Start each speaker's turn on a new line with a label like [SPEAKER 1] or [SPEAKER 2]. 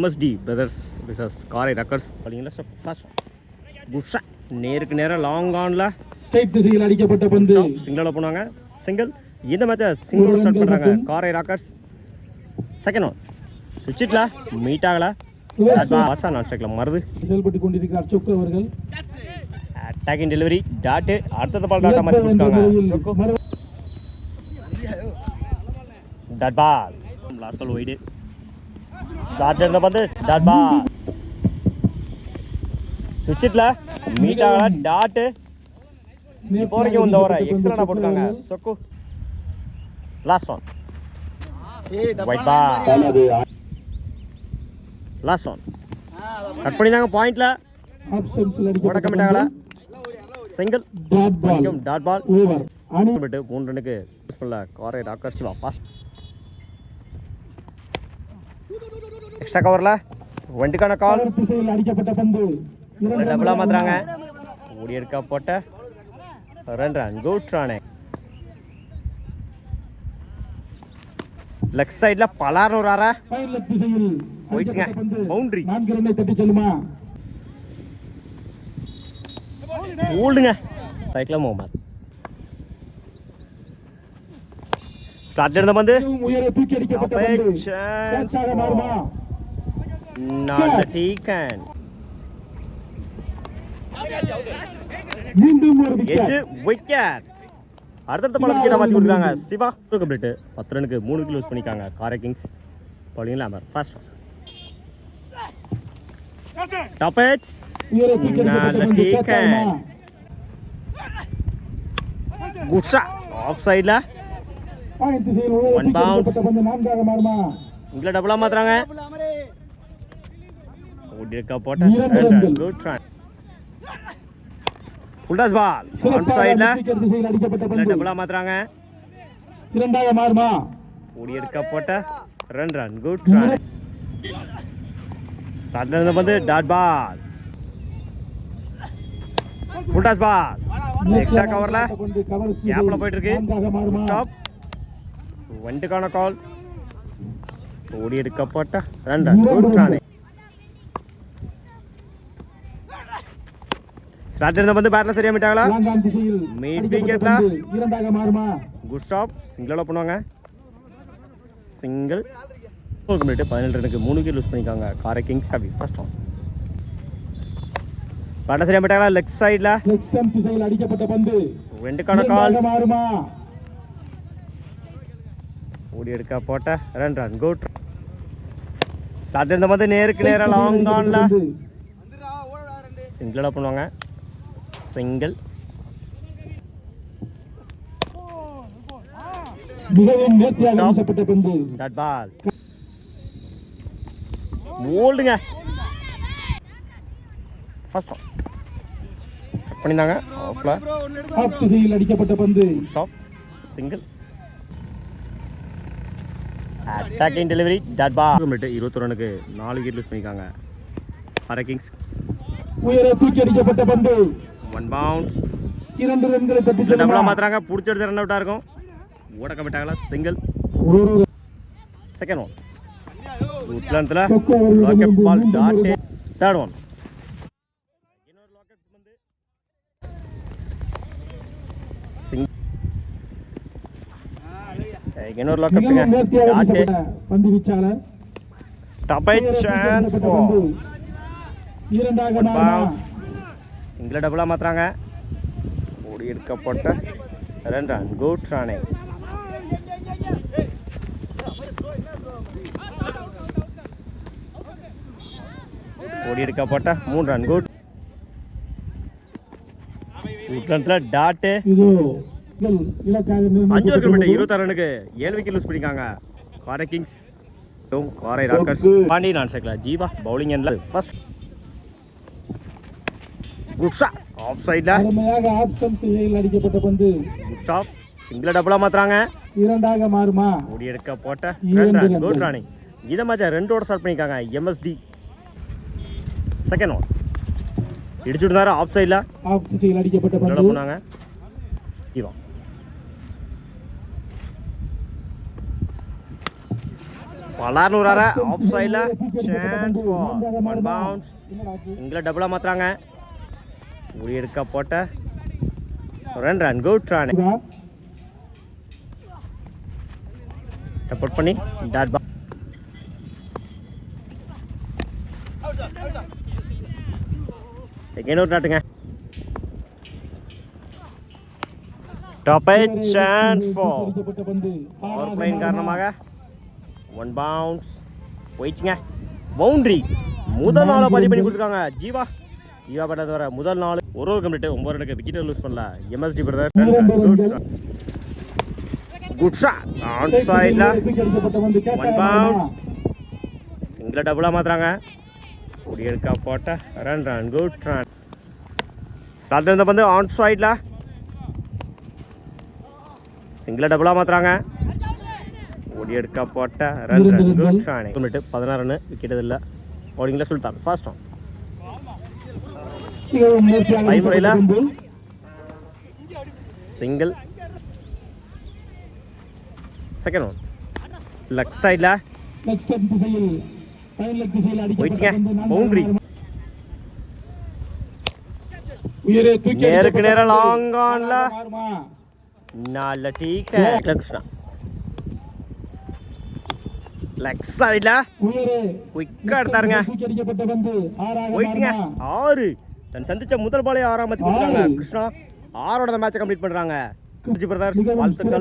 [SPEAKER 1] MSD brothers versus காரை rockers அப்படிங்களா. So first good shot, நேருக்கு நேராக லாங் ஆனில்
[SPEAKER 2] ஸ்ட்ரைட் திசையில் அடிக்கப்பட்ட பந்து
[SPEAKER 1] சிங்கிளோட போனாங்க. சிங்கிள் இந்த மேட்சை சிங்கிளோட ஸ்டார்ட் பண்ணுறாங்க காரை ராக்கர்ஸ். செகண்ட் ஒன் சுவிட்சிட்ல மீட் ஆகலை. பாசா நான் ஸ்ட்ரைக்கில் மருது
[SPEAKER 2] செயல்பட்டு கொண்டிருக்கிறார் சொக்கு அவர்கள்.
[SPEAKER 1] அட்டாக்கிங் டெலிவரி டாட்டு அடுத்த பால் டாட்டா மாற்றி கொடுத்துருக்காங்க. Dot ball last ball wide. Start இருந்த பார்த்து டாட் பால் சுவிட்சிட்ல மீட் ஆகலை. டாட்டு இப்போ வரைக்கும் இந்த ஓவரை எக்ஸலண்டாக போட்டுருக்காங்க சொக்கு. Last one wide ball. Last one cut பண்ணிதாங்க பாயிண்ட்ல உடக்கமிட்டாங்களா. சிங்கிள் டாட் பால். 3 ரன்னுக்கு காரை ராக்கர்ஸ் ஃபாஸ்ட். எக்ஸ்ட்ரா கவரில் வண்டிக்கான கால் டபுளாக மாற்றுறாங்க. ஓடி எடுக்க போட்ட 2 ரன் குட் ரன். லெஃப்ட் சைடில் பலார்னு ஒரு ஆறா போயிடுச்சுங்க. பவுண்டரி ஓல்டுங்க. சைக்கிள் முகமது ஸ்டார்ட் இருந்த வந்து நல்ல டீக்கன் எட்ஜ் விக்கெட். அடுத்த பால் விக்கெட்டை மாற்றி கொடுத்துருக்காங்க சிவா. கம்ப்ளீட் 10 ரனுக்கு 3 விக்கெட் லூஸ் பண்ணிக்காங்க காரை கிங்ஸ். பவுலிங்கில் அமர் ஃபர்ஸ்ட் டாப் எட்ஜ் நல்ல டீக்கன். குட் ஷாட் ஆஃப் சைடில் 1 பவுன்ஸ். சிங்கிள் டபுளாக மாற்றுறாங்க. ஓடி இருக்க போட்ட good run. Full toss ball on சைடில் டபுளாக மாற்றுறாங்க. ஓடி எடுக்க போட்ட 2 ரன் குட் ரன். ஸ்டார்ட்ல இருந்து வந்து dot ball. Full toss ball extra கவரில் கேப்பில் போயிட்டு இருக்கு. ஸ்டாப் வண்டுக்கான கால். ஓடி எடுக்க போட்ட 2 ரன் குட் ரன். ஸ்டார்ட் இருந்த வந்து பேட்டில் சரியாக மீட்டாங்களா. மீட் விக்கெட்ல குட் ஸ்டாப். சிங்கிளோட பண்ணுவாங்க. சிங்கிள் 17 ரனுக்கு 3 விக்கெட் லூஸ் பண்ணிக்காங்க காரை கிங்ஸ். அப்படி ஃபர்ஸ்ட் ஒன் பேட்டில் சரியாக மீட்டாங்களா. லெஃப்ட் சைடில்
[SPEAKER 2] அடிக்கப்பட்ட பந்து
[SPEAKER 1] ரெண்டுக்கான கால். ஓடி எடுக்க போட்ட 2 ரன் குட். ஸ்டார்ட் இருந்த வந்து நேருக்கு நேராக லாங் ஆன்ல சிங்கிளோட பண்ணுவாங்க. சிங்கிள் டாட் பால் ஓல்டுங்க. ஃபர்ஸ்ட் ஒன் கட் பண்ணியிருந்தாங்க ஆஃப்ல.
[SPEAKER 2] ஆஃப் திசையில் அடிக்கப்பட்ட பந்து
[SPEAKER 1] stop single. Attacking delivery dot ball. 21 ரனுக்கு 4 விக்கெட் லூஸ் பண்ணியிருக்காங்க காரை கிங்ஸ்.
[SPEAKER 2] உயர தூக்கி அடிக்கப்பட்ட பந்து
[SPEAKER 1] 1 பவுன்ஸ்.
[SPEAKER 2] 2 ரன்களை தட்டி
[SPEAKER 1] டபுளா மாத்துறாங்க. புடிச்செடுத்து ரன் அவுட்டா இருக்கும். ஓட கமிட்டாங்களா. சிங்கிள். செகண்ட் ஒன் உட்லன்ல லாக்கெட் பால் டாட். தேர்ட் ஒன் இன்னொரு லாக்கெட் வந்து சிங்கிள். இன்னொரு லாக்கெட் டாட்
[SPEAKER 2] பந்து வீச்சாளர்
[SPEAKER 1] டாப் சான்ஸ் ஃபார் சிங்கிள் டபுளா மாத்துறாங்க. ஓடி எடுக்கப்பட்ட 2 ரன் குட் ரன். ஓடி எடுக்கப்பட்ட 3 ரன் குட். உட்லன்ல டாட் 5 ஓவர் கமிட்டி 26 ரனுக்கு 7 விக்கெட் லூஸ் பண்ணிருக்காங்க Karai kings. Karai rockers. Pandi non ஸ்ட்ரைக்கில் ஜீவா பவுலிங் எண்ட்ல ஃபர்ஸ்ட் குட் ஷாட் ஆஃப் சைடில்
[SPEAKER 2] அடிக்கப்பட்ட பந்து
[SPEAKER 1] குட் ஸ்டாப். சிங்கிள் டபுளா மாத்துறாங்க.
[SPEAKER 2] இரண்டாக மாறுமா.
[SPEAKER 1] ஓடி எடுக்க போட்ட 2 ரன் குட் ரன்னிங். இதை மேட்சை 2 ஓவர் ஸ்டார்ட் பண்ணியிருக்காங்க MSD. செகண்ட் ஒன் இடிச்சுட்டாரு ஆஃப் சைடில்.
[SPEAKER 2] ஆஃப் திசையில் அடிக்கப்பட்ட பந்து
[SPEAKER 1] போனாங்க. ஜீவா பலார்னூறார ஆஃப் சைடில் சான்ஸ் ஃபார் ஒன் பவுன்ஸ். சிங்கிளை டபுளாக மாற்றுறாங்க. ஓடி எடுக்க போட்ட ரன் குட் ரன். சப்போர்ட் பண்ணி டாட் பால். எகைன் ஒரு நாட்டுங்க. Top edge chance for power பிளேயின் காரணமாக ஒன் பவுன்ஸ் போயிடுச்சுங்க. பவுண்ட்ரி முதல் நாளை பதிவு பண்ணி கொடுத்துருக்காங்க. ஜீவா பண்ணது வர முதல் நாள் ஒரு கம்ப்ளீட் 9 ரனுக்கு விக்கெட்டை லூஸ் பண்ணல. MSD brother good shot on சைடில் ஒன் பவுன்ஸ். சிங்கிளை டபுளாக மாற்றுறாங்க. ஓடி எடுக்க போட்ட ரன் குட் ரன். ஸ்டார்ட் இருந்த பந்து ஆன் சைடில் சிங்கிளை டபுளாக மாற்றுறாங்க. ஓடி எடுக்க போட்ட run good run. 16 run wicket இல்லை. பவுலிங்கில் சுல்தான் ஃபர்ஸ்ட் ஆன். கைமுறையில் சிங்கிள். செகண்ட் ஒன் லெக் சைடில் போயிடுச்சுங்க. பவுண்ட்ரி நேருக்கு நேரம் லாங் ஆன்ல 4 டீக்க கிருஷ்ணா. லெக் சைடில் குயிக்காக எடுத்தாருங்க. போயிடுச்சுங்க 6. தன் சந்திச்ச முதல் பாலே 6ஆம் மதிப்பு கொடுத்துருக்காங்க. கிருஷ்ணா 6ஓட மேட்சை கம்ப்ளீட் பண்ணுறாங்க. பிரதர்ஸ் வாழ்த்துக்கள்.